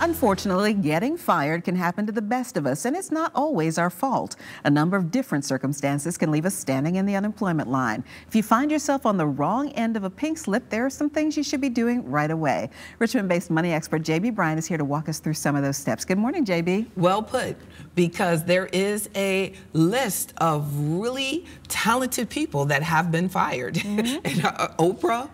Unfortunately, getting fired can happen to the best of us, and it's not always our fault. A number of different circumstances can leave us standing in the unemployment line. If you find yourself on the wrong end of a pink slip, there are some things you should be doing right away. Richmond-based money expert JB Bryan is here to walk us through some of those steps. Good morning, JB. Well put, because there is a list of really talented people that have been fired. Mm-hmm. And, Oprah,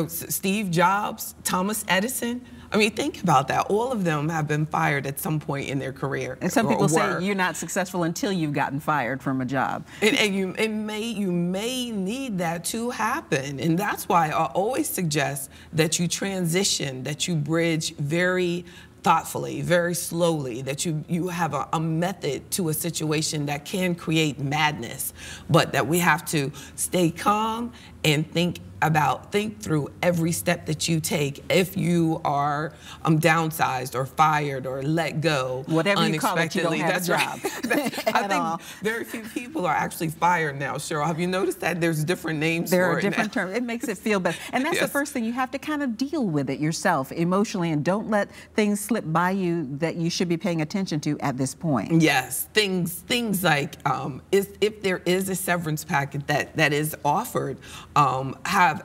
Steve Jobs, Thomas Edison. I mean, think about that. All of them have been fired at some point in their career. And some people say you're not successful until you've gotten fired from a job. And you may need that to happen. And that's why I always suggest that you transition, that you bridge very thoughtfully, very slowly, that you have a method to a situation that can create madness, but that we have to stay calm and think through every step that you take if you are downsized or fired or let go whatever you call it, you don't have a job. Right. I think very few people are actually fired now, Cheryl. Have you noticed that there's different names there for are it different now? terms. It makes it feel better, and that's Yes. the first thing. You have to kind of deal with it yourself emotionally, and don't let things slip by you that you should be paying attention to at this point. Yes, things like if there is a severance packet that is offered,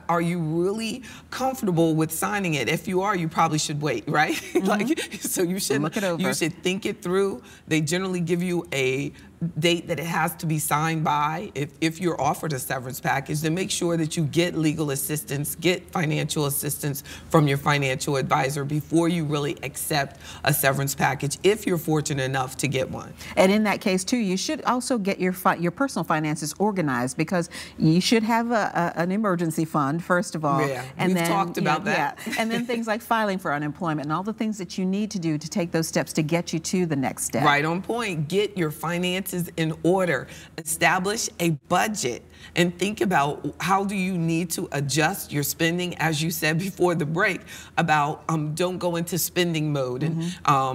are you really comfortable with signing it? If you are, you probably should wait, right? Mm-hmm. So you should look it over. You should think it through. They generally give you a date that it has to be signed by. If you're offered a severance package, then make sure that you get legal assistance, get financial assistance from your financial advisor before you really accept a severance package, if you're fortunate enough to get one. And in that case too, you should also get your personal finances organized, because you should have an emergency fund first of all. Yeah, and we've then talked about that. Yeah, and then things like filing for unemployment and all the things that you need to do to take those steps to get you to the next step. Right on point. Get your finances in order. Establish a budget and think about how do you need to adjust your spending, as you said before the break, about don't go into spending mode, and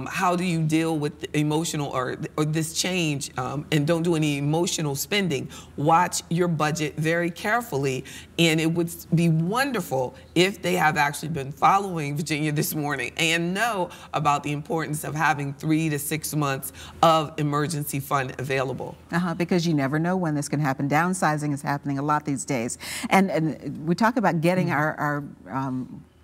how do you deal with the emotional or this change, and don't do any emotional spending. Watch your budget very carefully, and it would be wonderful if they have actually been following Virginia this morning and know about the importance of having 3 to 6 months of emergency fund available. Because you never know when this can happen. Downsizing is happening a lot these days. And we talk about getting our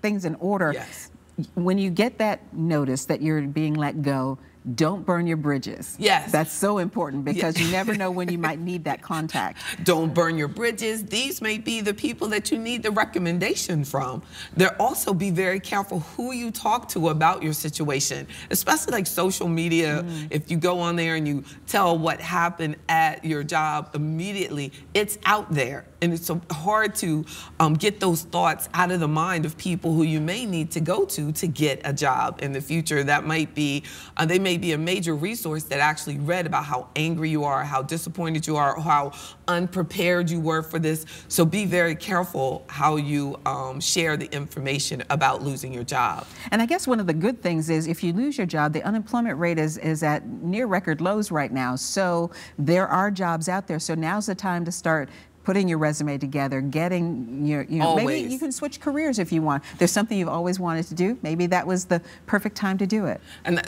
things in order. Yes. When you get that notice that you're being let go, don't burn your bridges. Yes. That's so important, because you never know when you might need that contact. Don't burn your bridges. These may be the people that you need the recommendation from. There also, be very careful who you talk to about your situation, especially like social media. If you go on there and you tell what happened at your job immediately, it's out there. And it's so hard to get those thoughts out of the mind of people who you may need to go to get a job in the future. That might be, they may be a major resource that actually read about how angry you are, how disappointed you are, how unprepared you were for this. So be very careful how you share the information about losing your job. And I guess one of the good things is, if you lose your job, the unemployment rate is at near record lows right now. So there are jobs out there. So now's the time to start putting your resume together, getting your, maybe you can switch careers if you want. There's something you've always wanted to do. Maybe that was the perfect time to do it. And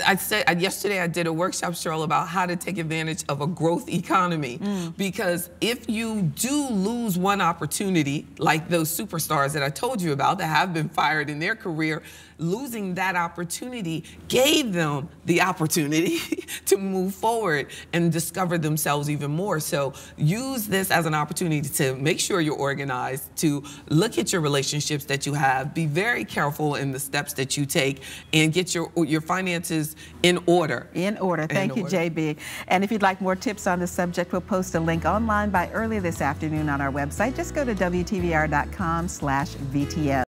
yesterday I did a workshop, Cheryl, about how to take advantage of a growth economy. Because if you do lose one opportunity, like those superstars that I told you about that have been fired in their career, losing that opportunity gave them the opportunity to move forward and discover themselves even more. So use this as an opportunity to make sure you're organized, to look at your relationships that you have, be very careful in the steps that you take, and get your finances in order. In order. Thank you, JB. And if you'd like more tips on the subject, we'll post a link online by early this afternoon on our website. Just go to WTVR.com/VTM.